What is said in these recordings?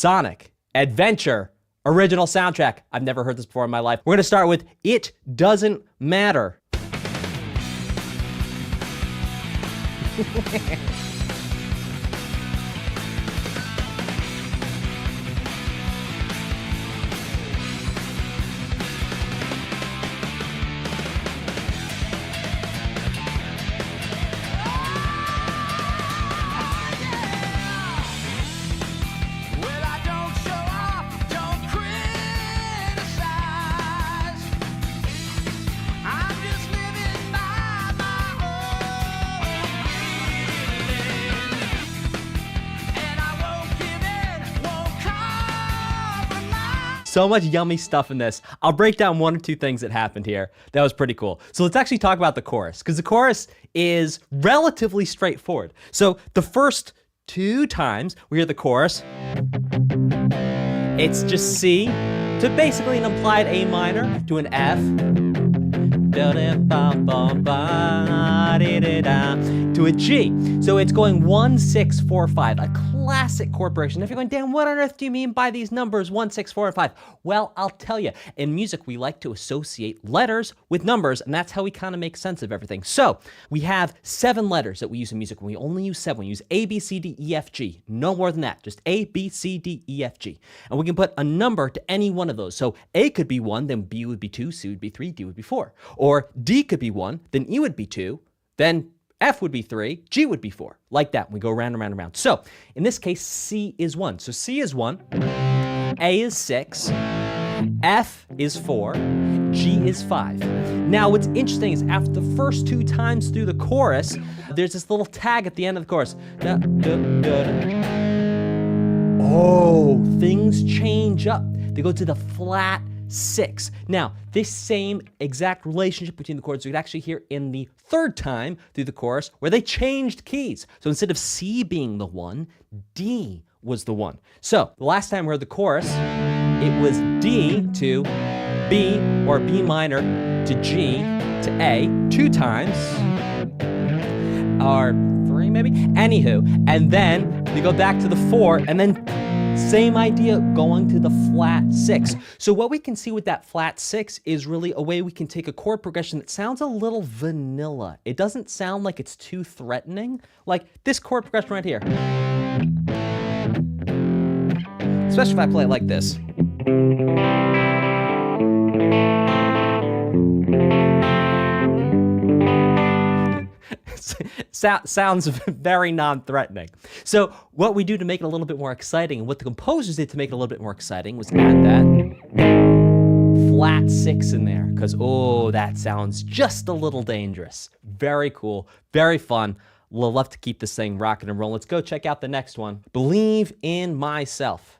Sonic Adventure original soundtrack. I've never heard this before in my life. We're gonna start with It Doesn't Matter. So much yummy stuff in this. I'll break down one or two things that happened here. That was pretty cool. So let's actually talk about the chorus, because the chorus is relatively straightforward. So the first two times we hear the chorus, it's just C to basically an implied A minor to an F, to a G. So it's going 1, 6, 4, 5, a classic chord progression. If you're going, Dan, what on earth do you mean by these numbers 1, 6, 4, and 5? Well, I'll tell you. In music, we like to associate letters with numbers, and that's how we kind of make sense of everything. So we have 7 letters that we use in music, and we only use 7. We use A, B, C, D, E, F, G. No more than that. Just A, B, C, D, E, F, G. And we can put a number to any one of those. So A could be 1, then B would be 2, C would be 3, D would be 4. Or D could be 1, then E would be 2, then F would be 3, G would be 4. Like that. We go round and round and round. So in this case, C is 1. So C is 1, A is 6, F is 4, G is 5. Now what's interesting is after the first 2 times through the chorus, there's this little tag at the end of the chorus. Oh, things change up. They go to the flat 6. Now, this same exact relationship between the chords we could actually hear in the third time through the chorus where they changed keys. So instead of C being the 1, D was the 1. So the last time we heard the chorus, it was D to B or B minor to G to A 2 times, or 3 maybe, anywho, and then we go back to the 4 and then same idea going to the flat 6. So what we can see with that flat 6 is really a way we can take a chord progression that sounds a little vanilla. It doesn't sound like it's too threatening. Like this chord progression right here. Especially if I play it like this. Sounds very non-threatening. So what we do to make it a little bit more exciting, and what the composers did to make it a little bit more exciting, was add that flat 6 in there, because oh, that sounds just a little dangerous. Very cool, very fun. We'll love to keep this thing rocking and rolling. Let's go check out the next one. Believe in Myself.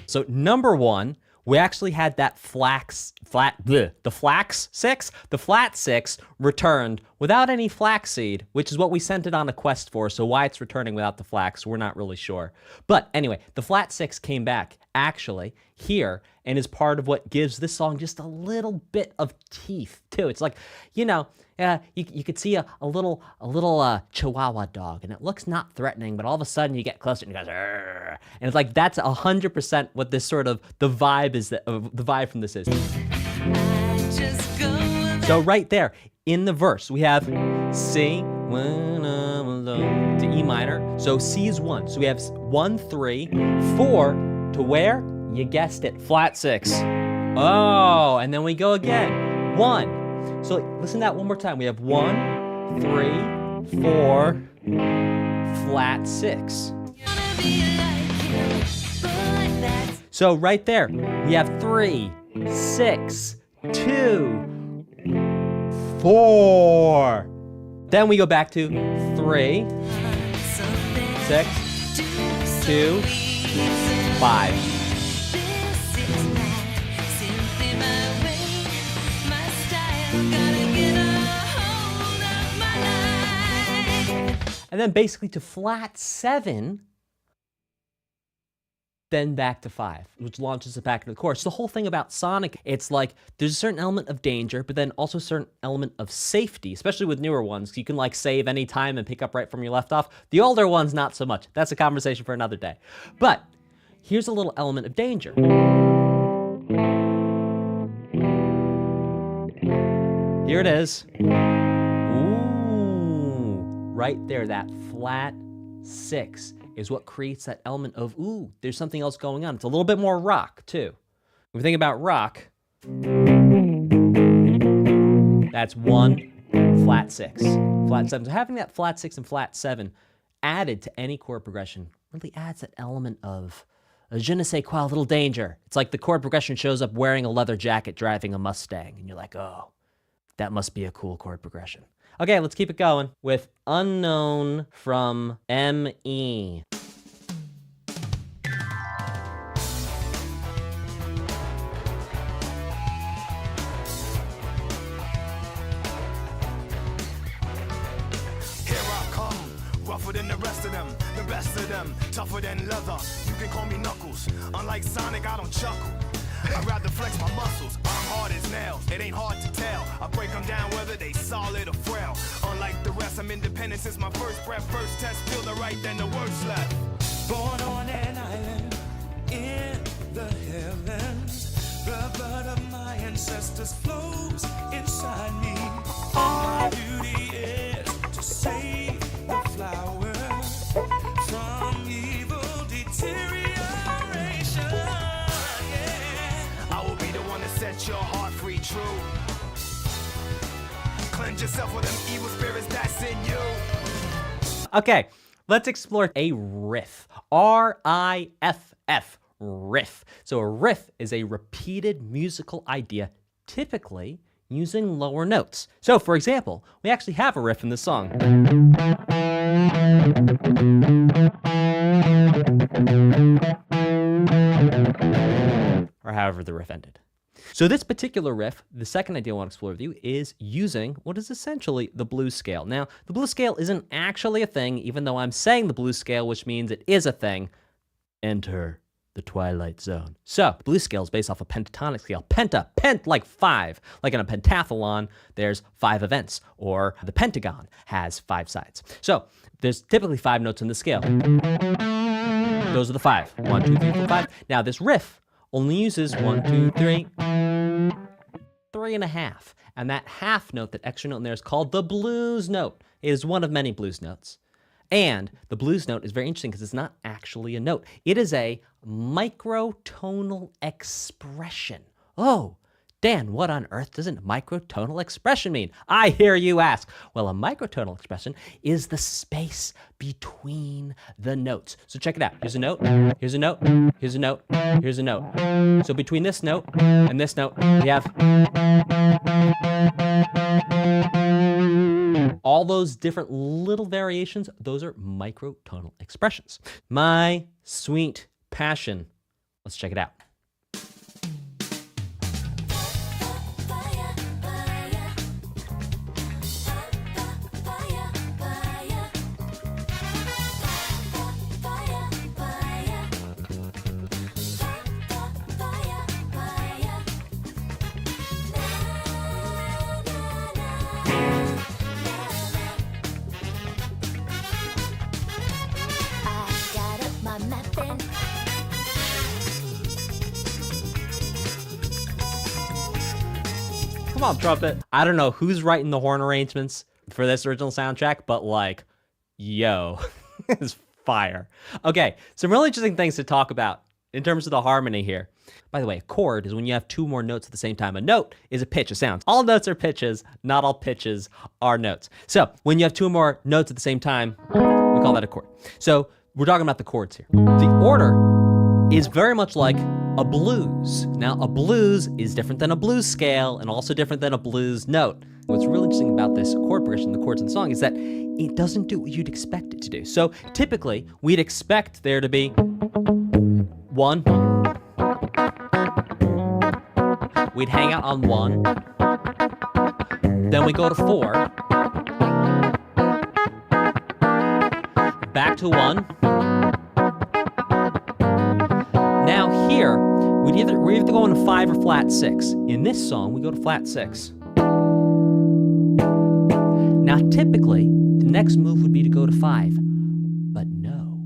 So number 1, we actually had that flat 6 returned without any flaxseed, which is what we sent it on a quest for. So why it's returning without the flax, we're not really sure. But anyway, the flat 6 came back actually here and is part of what gives this song just a little bit of teeth too. It's like, you know, you could see a little Chihuahua dog, and it looks not threatening, but all of a sudden you get closer and it goes, "Arr!" And it's like that's 100% what this sort of the vibe from this is. So right there in the verse we have C when I'm alone to E minor. So C is 1. So we have 1, 3, 4 to where? You guessed it, flat 6. Oh, and then we go again. 1. So listen to that one more time. We have 1, 3, 4, flat 6. So right there, we have 3, 6, 2, 4. Then we go back to 3, 6, 2, 5. And then basically to flat 7, then back to 5, which launches it back into the chorus. The whole thing about Sonic, it's like there's a certain element of danger, but then also a certain element of safety, especially with newer ones. You can like save any time and pick up right from your left off. The older ones, not so much. That's a conversation for another day. But here's a little element of danger. Here it is. Ooh, right there, that flat 6 is what creates that element of, ooh, there's something else going on. It's a little bit more rock, too. When we think about rock, that's 1, flat 6, flat 7. So having that flat 6 and flat 7 added to any chord progression really adds that element of je ne sais quoi, a little danger. It's like the chord progression shows up wearing a leather jacket driving a Mustang, and you're like, oh, that must be a cool chord progression. Okay, let's keep it going with Unknown from M.E. Rougher than the rest of them, the best of them, tougher than leather. You can call me Knuckles. Unlike Sonic, I don't chuckle. I'd rather flex my muscles. I'm hard as nails. It ain't hard to tell. I break them down whether they solid or frail. Unlike the rest, I'm independent since my first breath. First test, feel the right, then the worst left. Born on an island in the heavens. The blood of my ancestors flows inside me. My duty is to save the flowers from evil deterioration. Yeah. I will be the one to set your heart free, true. Cleanse yourself with them evil spirits that's in you. Okay, let's explore a riff. R-I-F-F, riff. So a riff is a repeated musical idea, typically using lower notes. So for example, we actually have a riff in this song. Or however the riff ended. So this particular riff, the second idea I want to explore with you, is using what is essentially the blues scale. Now, the blues scale isn't actually a thing, even though I'm saying the blues scale, which means it is a thing. Enter the twilight zone. So, the blues scale is based off a pentatonic scale. Pent like 5. Like in a pentathlon, there's 5 events, or the pentagon has 5 sides. So, there's typically 5 notes in the scale. Those are the 5. 1, 2, 3, 4, 5. Now, this riff only uses 1, 2, 3, 3.5. And that half note, that extra note in there, is called the blues note. It is one of many blues notes. And the blues note is very interesting because it's not actually a note. It is a microtonal expression. Oh, Dan, what on earth does a microtonal expression mean? I hear you ask. Well, a microtonal expression is the space between the notes. So check it out. Here's a note, here's a note, here's a note, here's a note. So between this note and this note, we have all those different little variations. Those are microtonal expressions. My sweet passion. Let's check it out. Come on, trumpet. I don't know who's writing the horn arrangements for this original soundtrack, but like, yo, it's fire. Okay, some really interesting things to talk about in terms of the harmony here. By the way, a chord is when you have two more notes at the same time. A note is a pitch, a sound. All notes are pitches, not all pitches are notes. So when you have two more notes at the same time, we call that a chord. So we're talking about the chords here. The order is very much like a blues. Now, a blues is different than a blues scale and also different than a blues note. What's really interesting about this chord progression, the chords in the song, is that it doesn't do what you'd expect it to do. So typically, we'd expect there to be 1. We'd hang out on 1. Then we go to 4. Back to 1. Now here, we're either going to 5 or flat 6. In this song, we go to flat 6. Now typically, the next move would be to go to 5, but no.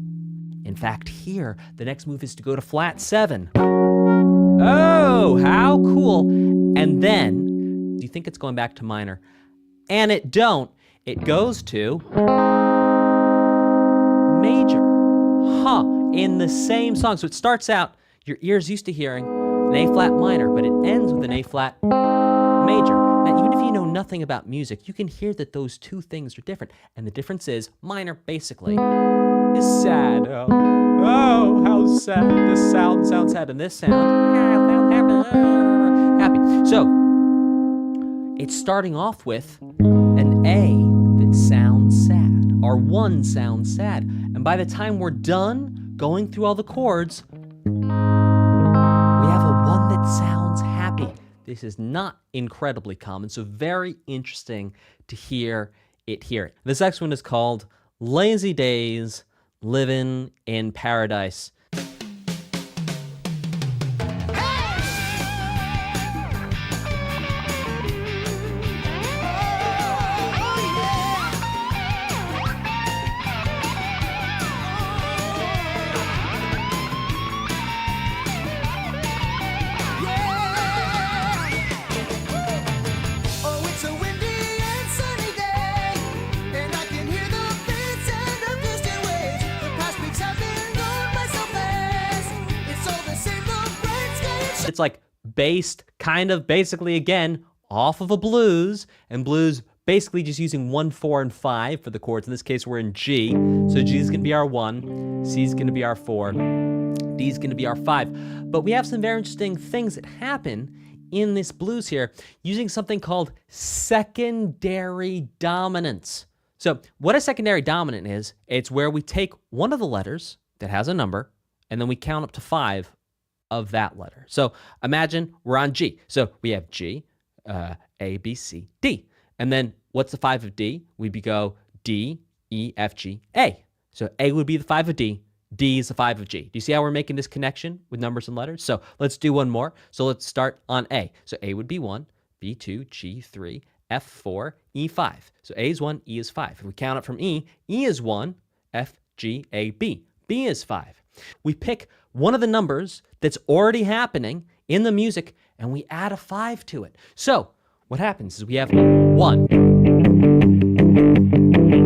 In fact, here, the next move is to go to flat 7. Oh, how cool. And then, do you think it's going back to minor? And it don't. It goes to major. In the same song. So it starts out, your ear's used to hearing an A flat minor, but it ends with an A flat major. Now, even if you know nothing about music, you can hear that those two things are different. And the difference is, minor basically is sad. Oh, how sad. This sound sounds sad, and this sound happy. So, it's starting off with an A that sounds sad. Our 1 sounds sad. And by the time we're done going through all the chords, we have a 1 that sounds happy. This is not incredibly common, so very interesting to hear it here. This next one is called Lazy Days, Living in Paradise. It's like based basically again off of a blues, and blues basically just using 1, 4, and 5 for the chords. In this case, we're in G, so G is going to be our 1, C is going to be our 4, D is going to be our 5. But we have some very interesting things that happen in this blues here using something called secondary dominance. So what a secondary dominant is, it's where we take one of the letters that has a number, and then we count up to 5 of that letter. So imagine we're on G. So we have G, A, B, C, D. And then what's the 5 of D? We'd go D, E, F, G, A. So A would be the 5 of D. D is the 5 of G. Do you see how we're making this connection with numbers and letters? So let's do one more. So let's start on A. So A would be 1, B 2, G 3, F 4, E 5. So A is 1, E is 5. If we count it from E, E is 1, F, G, A, B. B is 5. We pick one of the numbers that's already happening in the music, and we add a 5 to it. So what happens is we have 1,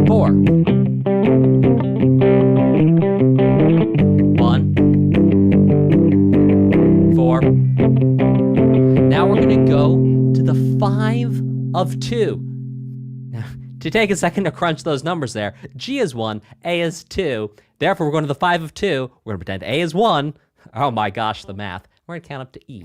4, 1, 4. Now we're going to go to the 5 of 2. Now, to take a second to crunch those numbers there, G is 1, A is 2. Therefore, we're going to the 5 of 2. We're going to pretend A is 1. Oh my gosh, the math. We're going to count up to E.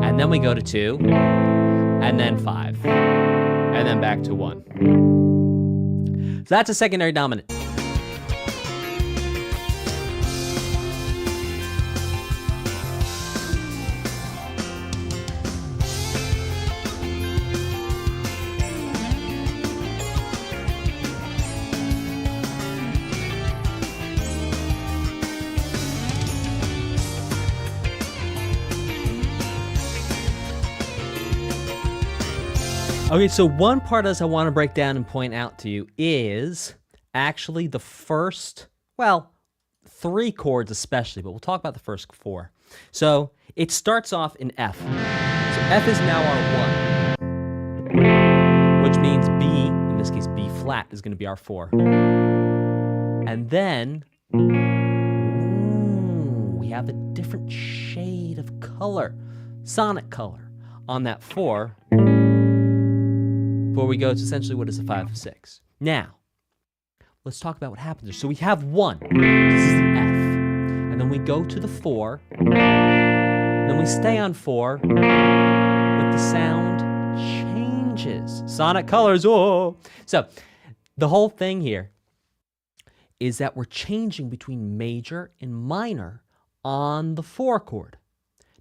And then we go to 2, and then 5, and then back to 1. So that's a secondary dominant. Okay, so one part of this I want to break down and point out to you is actually the first, 3 chords especially, but we'll talk about the first 4. So it starts off in F. So F is now our 1, which means B, in this case B flat, is going to be our 4. And then have a different shade of color, sonic color, on that 4 before we go to essentially what is a 5 of 6. Now, let's talk about what happens there. So we have 1. This is the F. And then we go to the 4. Then we stay on 4. But the sound changes. Sonic colors, oh! So, the whole thing here is that we're changing between major and minor on the 4 chord.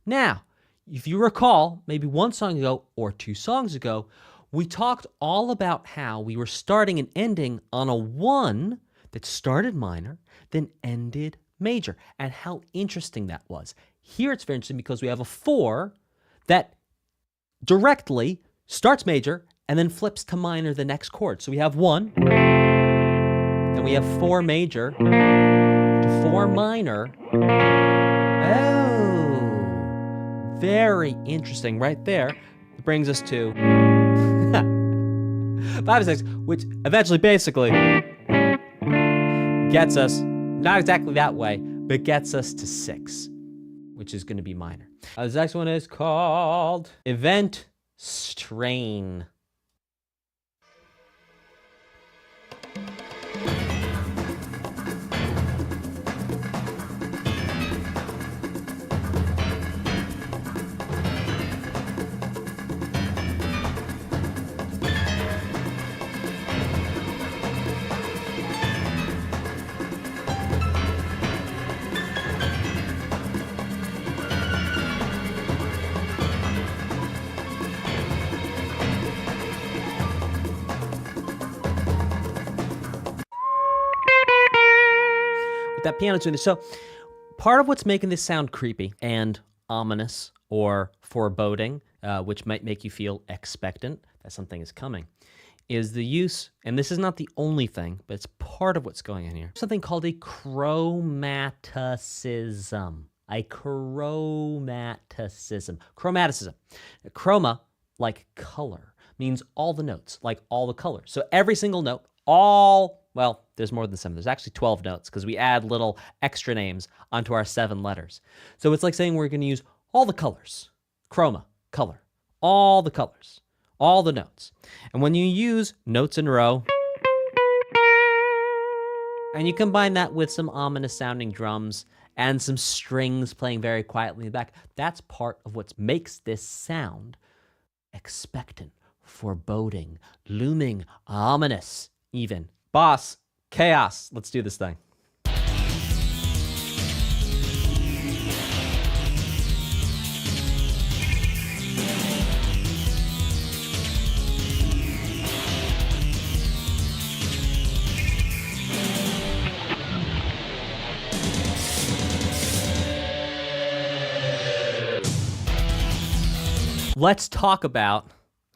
Now, if you recall, maybe 1 song ago or 2 songs ago, we talked all about how we were starting and ending on a 1 that started minor, then ended major, and how interesting that was. Here it's very interesting because we have a 4 that directly starts major and then flips to minor the next chord. So we have 1, then we have 4 major to 4 minor. Oh, very interesting right there. It brings us to 5 of 6, which eventually basically gets us, not exactly that way, but gets us to 6, which is going to be minor. This next one is called Event Strain. That piano's doing this. So part of what's making this sound creepy and ominous or foreboding, which might make you feel expectant that something is coming, is the use, and this is not the only thing, but it's part of what's going on here, something called a chromaticism. A chromaticism. Chromaticism. Chroma, like color, means all the notes, like all the colors. So every single note, well, there's more than 7. There's actually 12 notes because we add little extra names onto our 7 letters. So it's like saying we're going to use all the colors. Chroma, color. All the colors. All the notes. And when you use notes in a row, and you combine that with some ominous sounding drums and some strings playing very quietly in the back, that's part of what makes this sound expectant, foreboding, looming, ominous, even. Boss, chaos. Let's do this thing. Let's talk about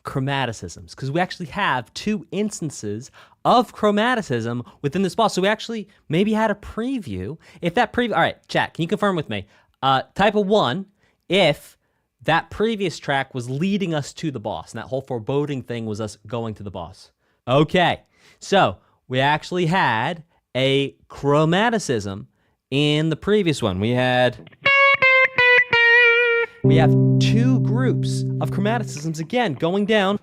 chromaticisms, because we actually have 2 instances of chromaticism within this boss. So we actually maybe had a preview. If that all right, chat, can you confirm with me? Type of 1, if that previous track was leading us to the boss, and that whole foreboding thing was us going to the boss. Okay, so we actually had a chromaticism in the previous one. We have 2 groups of chromaticisms, again, going down.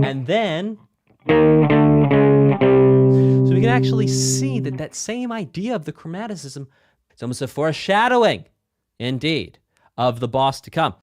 And then, so we can actually see that same idea of the chromaticism, it's almost a foreshadowing, indeed, of the boss to come.